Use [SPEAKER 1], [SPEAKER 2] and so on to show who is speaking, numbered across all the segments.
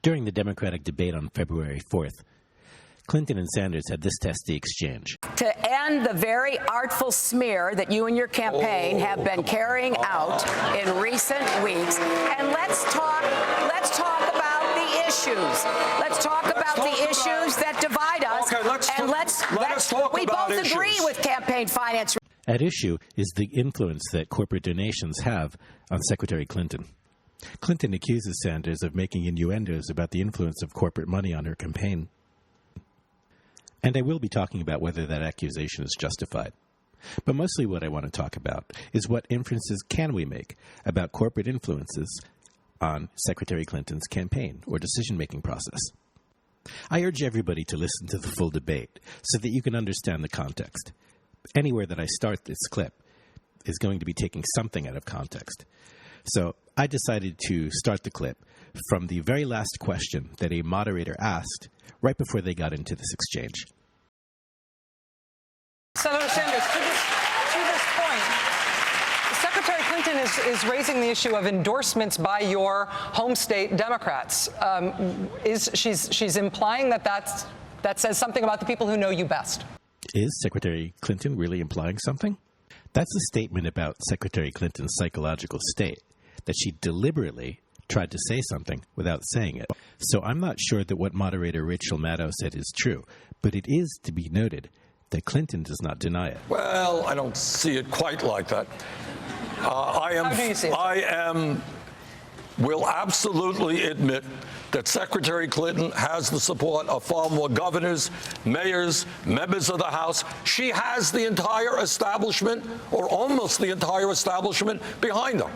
[SPEAKER 1] During the Democratic debate on February 4th, Clinton and Sanders had this testy exchange.
[SPEAKER 2] To end the very artful smear that you and your campaign have been carrying out in recent weeks, and let's talk about the issues. Let's talk about the issues that divide us.
[SPEAKER 3] Okay, let's talk
[SPEAKER 2] we
[SPEAKER 3] about
[SPEAKER 2] both
[SPEAKER 3] issues.
[SPEAKER 2] agree with campaign finance.
[SPEAKER 1] At issue is the influence that corporate donations have on Secretary Clinton. Clinton accuses Sanders of making innuendos about the influence of corporate money on her campaign. And I will be talking about whether that accusation is justified. But mostly what I want to talk about is what inferences can we make about corporate influences on Secretary Clinton's campaign or decision-making process. I urge everybody to listen to the full debate so that you can understand the context. Anywhere that I start this clip is going to be taking something out of context. So I decided to start the clip from the very last question that a moderator asked right before they got into this exchange.
[SPEAKER 4] Senator Sanders, to this point, Secretary Clinton is raising the issue of endorsements by your home state Democrats. She's implying that says something about the people who know you best.
[SPEAKER 1] Is Secretary Clinton really implying something? That's a statement about Secretary Clinton's psychological state, that she deliberately tried to say something without saying it. So I'm not sure that what moderator Rachel Maddow said is true, but it is to be noted that Clinton does not deny it.
[SPEAKER 3] Well, I don't see it quite like that.
[SPEAKER 4] How do you see it?
[SPEAKER 3] Will absolutely admit that Secretary Clinton has the support of far more governors, mayors, members of the House. She has the entire establishment, or almost the entire establishment, behind her.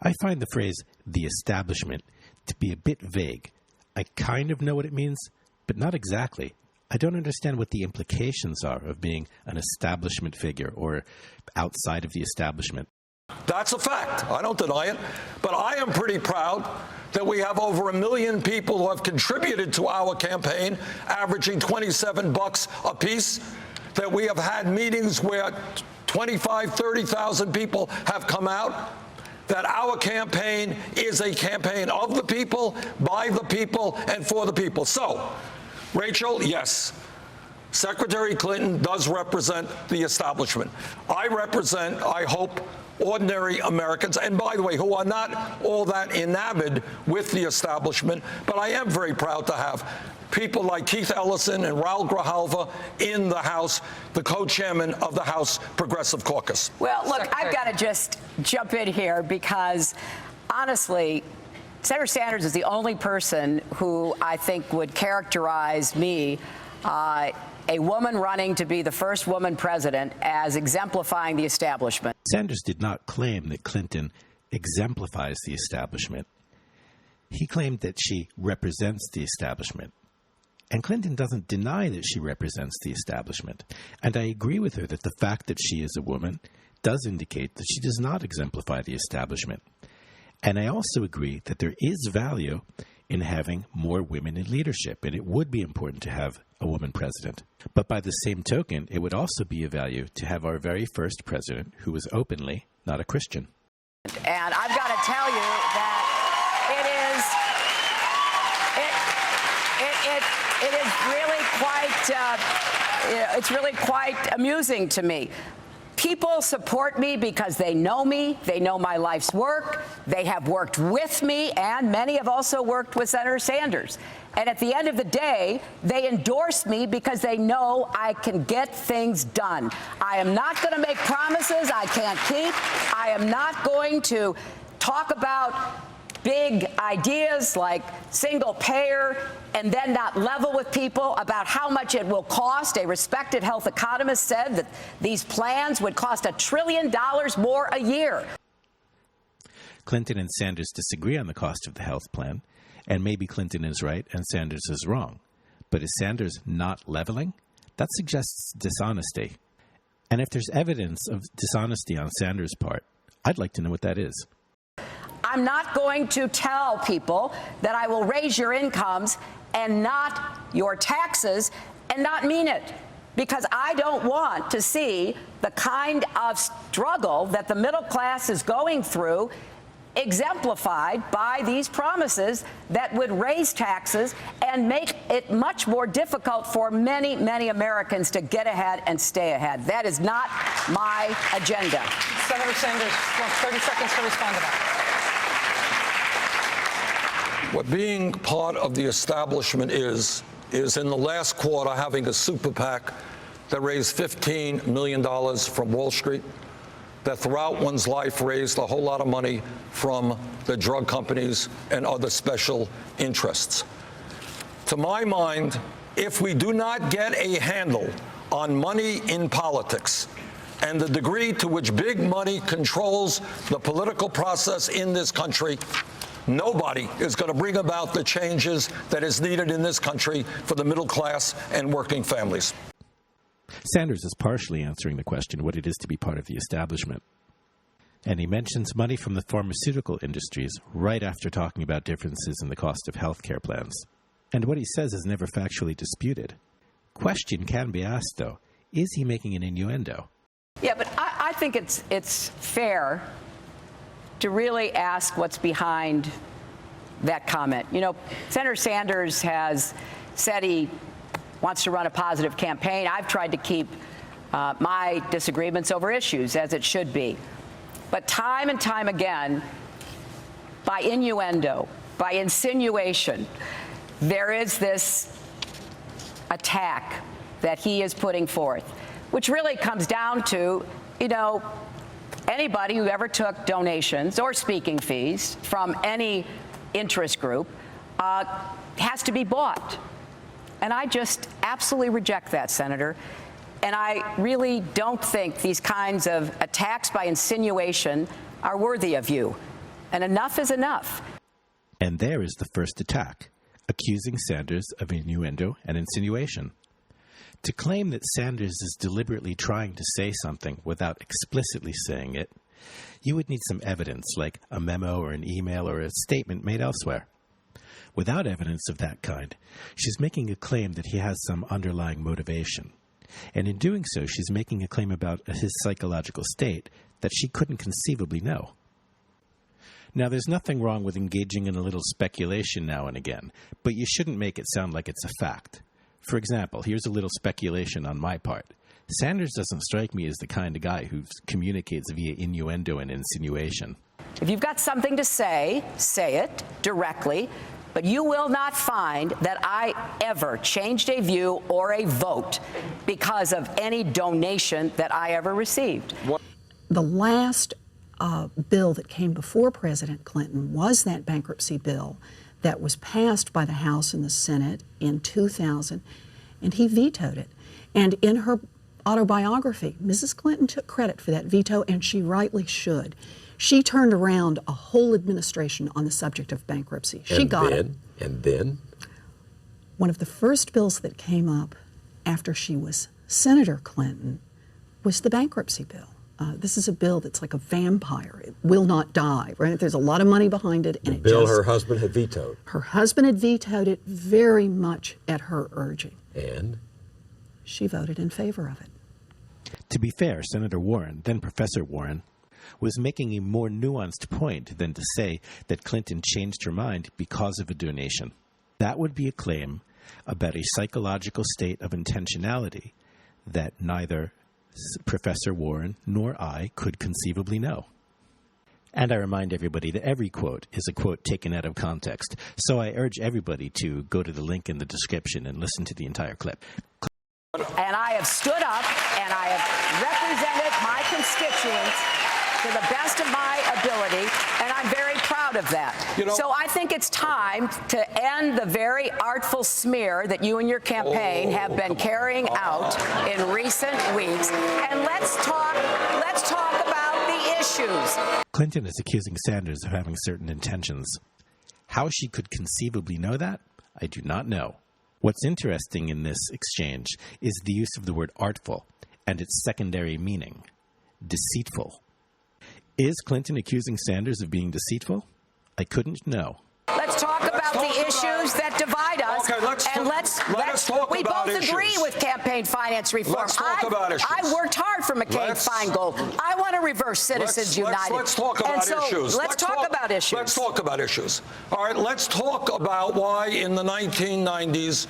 [SPEAKER 1] I find the phrase, the establishment, to be a bit vague. I kind of know what it means, but not exactly. I don't understand what the implications are of being an establishment figure or outside of the establishment.
[SPEAKER 3] That's a fact. I don't deny it. But I am pretty proud that we have over 1 million people who have contributed to our campaign, averaging $27 a piece, that we have had meetings where 25,000, 30,000 people have come out, that our campaign is a campaign of the people, by the people, and for the people. So, Rachel, yes, Secretary Clinton does represent the establishment. I represent, I hope, ordinary Americans, and by the way, who are not all that enamored with the establishment, but I am very proud to have people like Keith Ellison and Raul Grijalva in the House, the co-chairman of the House Progressive Caucus.
[SPEAKER 2] Well, look, I've got to just jump in here because, honestly, Senator Sanders is the only person who I think would characterize me, a woman running to be the first woman president, as exemplifying the establishment.
[SPEAKER 1] Sanders did not claim that Clinton exemplifies the establishment. He claimed that she represents the establishment. And Clinton doesn't deny that she represents the establishment. And I agree with her that the fact that she is a woman does indicate that she does not exemplify the establishment. And I also agree that there is value in having more women in leadership, and it would be important to have a woman president. But by the same token, it would also be a value to have our very first president who was openly not a Christian.
[SPEAKER 2] And I've got to tell you that it's really quite amusing to me. People support me because they know my life's work, they have worked with me, and many have also worked with Senator Sanders. And at the end of the day, they endorse me because they know I can get things done. I am not going to make promises I can't keep. I am not going to talk about big ideas like single payer and then not level with people about how much it will cost. A respected health economist said that these plans would cost $1 trillion more a year.
[SPEAKER 1] Clinton and Sanders disagree on the cost of the health plan, and maybe Clinton is right and Sanders is wrong. But is Sanders not leveling? That suggests dishonesty. And if there's evidence of dishonesty on Sanders' part, I'd like to know what that is.
[SPEAKER 2] I'm not going to tell people that I will raise your incomes and not your taxes and not mean it, because I don't want to see the kind of struggle that the middle class is going through exemplified by these promises that would raise taxes and make it much more difficult for many, many Americans to get ahead and stay ahead. That is not my agenda.
[SPEAKER 4] Senator Sanders, 30 seconds to respond to that.
[SPEAKER 3] What being part of the establishment is in the last quarter having a super PAC that raised $15 million from Wall Street, that throughout one's life raised a whole lot of money from the drug companies and other special interests. To my mind, if we do not get a handle on money in politics and the degree to which big money controls the political process in this country, nobody is going to bring about the changes that is needed in this country for the middle class and working families.
[SPEAKER 1] Sanders is partially answering the question what it is to be part of the establishment. And he mentions money from the pharmaceutical industries right after talking about differences in the cost of health care plans. And what he says is never factually disputed. Question can be asked, though, is he making an innuendo?
[SPEAKER 2] Yeah, but I think it's fair to really ask what's behind that comment. You know, Senator Sanders has said he wants to run a positive campaign. I've tried to keep my disagreements over issues as it should be. But time and time again, by innuendo, by insinuation, there is this attack that he is putting forth, which really comes down to, you know, anybody who ever took donations or speaking fees from any interest group has to be bought. And I just absolutely reject that, Senator. And I really don't think these kinds of attacks by insinuation are worthy of you. And enough is enough.
[SPEAKER 1] And there is the first attack, accusing Sanders of innuendo and insinuation. To claim that Sanders is deliberately trying to say something without explicitly saying it, you would need some evidence, like a memo or an email or a statement made elsewhere. Without evidence of that kind, she's making a claim that he has some underlying motivation. And in doing so, she's making a claim about his psychological state that she couldn't conceivably know. Now, there's nothing wrong with engaging in a little speculation now and again, but you shouldn't make it sound like it's a fact. For example, here's a little speculation on my part. Sanders doesn't strike me as the kind of guy who communicates via innuendo and insinuation.
[SPEAKER 2] If you've got something to say, say it directly, but you will not find that I ever changed a view or a vote because of any donation that I ever received.
[SPEAKER 5] The last bill that came before President Clinton was that bankruptcy bill that was passed by the House and the Senate in 2000, and he vetoed it. And in her autobiography, Mrs. Clinton took credit for that veto, and she rightly should. She turned around a whole administration on the subject of bankruptcy. She got it.
[SPEAKER 6] And then?
[SPEAKER 5] One of the first bills that came up after she was Senator Clinton was the bankruptcy bill. This is a bill that's like a vampire. It will not die, right? There's a lot of money behind it. And
[SPEAKER 6] the bill her husband had vetoed.
[SPEAKER 5] Her husband had vetoed it very much at her urging.
[SPEAKER 6] And?
[SPEAKER 5] She voted in favor of it.
[SPEAKER 1] To be fair, Senator Warren, then Professor Warren, was making a more nuanced point than to say that Clinton changed her mind because of a donation. That would be a claim about a psychological state of intentionality that neither Professor Warren nor I could conceivably know. And I remind everybody that every quote is a quote taken out of context, so I urge everybody to go to the link in the description and listen to the entire clip.
[SPEAKER 2] And I have stood up and I have represented my constituents to the best of my ability, and I'm very proud of that. So I think it's time to end the very artful smear that you and your campaign have been carrying out in recent weeks, and let's talk about the issues.
[SPEAKER 1] Clinton is accusing Sanders of having certain intentions. How she could conceivably know that, I do not know. What's interesting in this exchange is the use of the word artful and its secondary meaning, deceitful. Is Clinton accusing Sanders of being deceitful? I couldn't know.
[SPEAKER 2] Let's talk about the issues that divide us,
[SPEAKER 3] Okay, let's
[SPEAKER 2] and
[SPEAKER 3] about
[SPEAKER 2] both agree
[SPEAKER 3] issues.
[SPEAKER 2] with campaign finance reform.
[SPEAKER 3] Let's talk about issues.
[SPEAKER 2] I worked hard for McCain-Feingold. I want to reverse Citizens United.
[SPEAKER 3] Let's talk about issues.
[SPEAKER 2] Let's talk about issues.
[SPEAKER 3] Let's talk about issues. All right, let's talk about why in the 1990s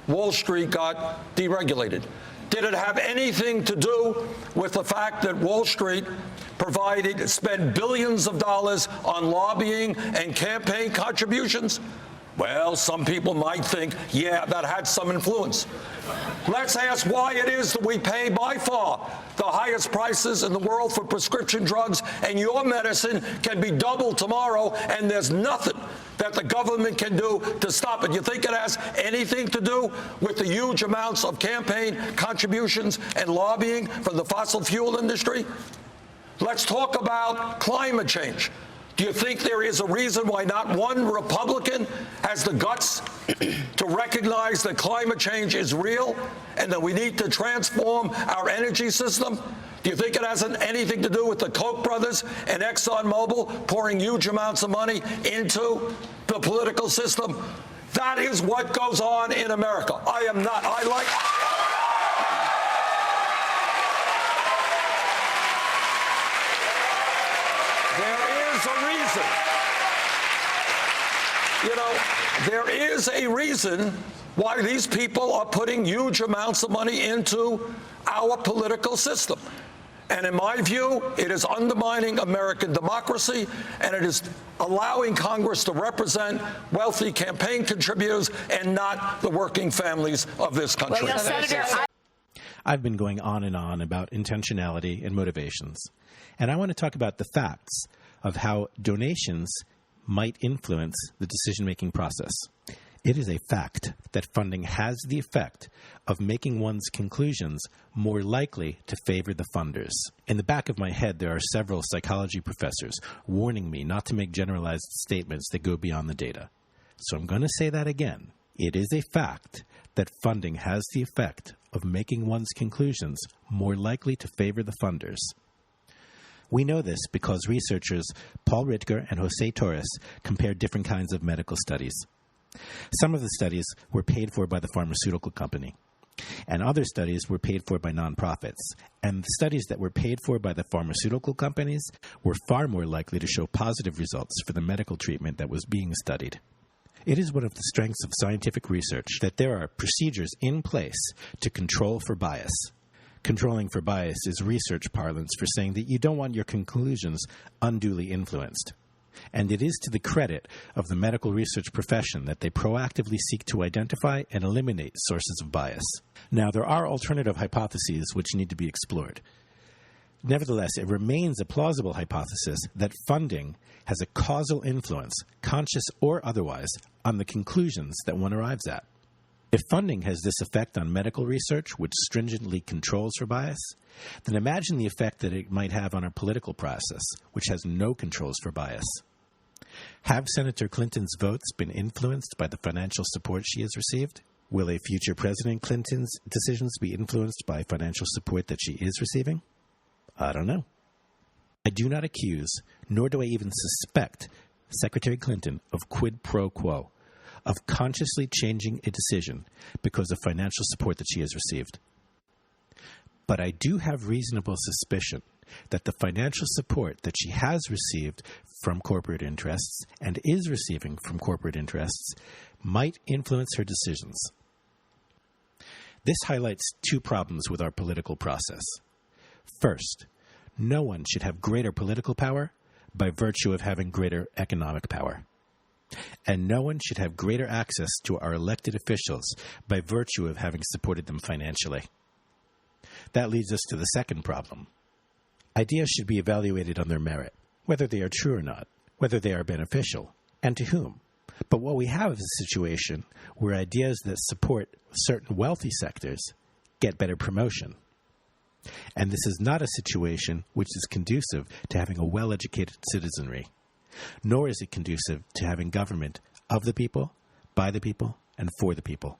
[SPEAKER 3] Wall Street got deregulated. Did it have anything to do with the fact that Wall Street spent billions of dollars on lobbying and campaign contributions? Well, some people might think, yeah, that had some influence. Let's ask why it is that we pay by far the highest prices in the world for prescription drugs, and your medicine can be doubled tomorrow, and there's nothing that the government can do to stop it. You think it has anything to do with the huge amounts of campaign contributions and lobbying from the fossil fuel industry? Let's talk about climate change. Do you think there is a reason why not one Republican has the guts to recognize that climate change is real and that we need to transform our energy system? Do you think it has anything to do with the Koch brothers and ExxonMobil pouring huge amounts of money into the political system? That is what goes on in America. There is a reason why these people are putting huge amounts of money into our political system. And in my view, it is undermining American democracy, and it is allowing Congress to represent wealthy campaign contributors and not the working families of this country.
[SPEAKER 2] Well, Senator,
[SPEAKER 1] I've been going on and on about intentionality and motivations. And I want to talk about the facts of how donations might influence the decision-making process. It is a fact that funding has the effect of making one's conclusions more likely to favor the funders. In the back of my head, there are several psychology professors warning me not to make generalized statements that go beyond the data. So I'm going to say that again. It is a fact that funding has the effect of making one's conclusions more likely to favor the funders. We know this because researchers Paul Ritger and Jose Torres compared different kinds of medical studies. Some of the studies were paid for by the pharmaceutical company, and other studies were paid for by nonprofits. And the studies that were paid for by the pharmaceutical companies were far more likely to show positive results for the medical treatment that was being studied. It is one of the strengths of scientific research that there are procedures in place to control for bias. Controlling for bias is research parlance for saying that you don't want your conclusions unduly influenced. And it is to the credit of the medical research profession that they proactively seek to identify and eliminate sources of bias. Now, there are alternative hypotheses which need to be explored. Nevertheless, it remains a plausible hypothesis that funding has a causal influence, conscious or otherwise, on the conclusions that one arrives at. If funding has this effect on medical research, which stringently controls for bias, then imagine the effect that it might have on our political process, which has no controls for bias. Have Senator Clinton's votes been influenced by the financial support she has received? Will a future President Clinton's decisions be influenced by financial support that she is receiving? I don't know. I do not accuse, nor do I even suspect, Secretary Clinton of quid pro quo, of consciously changing a decision because of financial support that she has received. But I do have reasonable suspicion that the financial support that she has received from corporate interests and is receiving from corporate interests might influence her decisions. This highlights two problems with our political process. First, no one should have greater political power by virtue of having greater economic power. And no one should have greater access to our elected officials by virtue of having supported them financially. That leads us to the second problem. Ideas should be evaluated on their merit, whether they are true or not, whether they are beneficial, and to whom. But what we have is a situation where ideas that support certain wealthy sectors get better promotion. And this is not a situation which is conducive to having a well-educated citizenry, nor is it conducive to having government of the people, by the people, and for the people.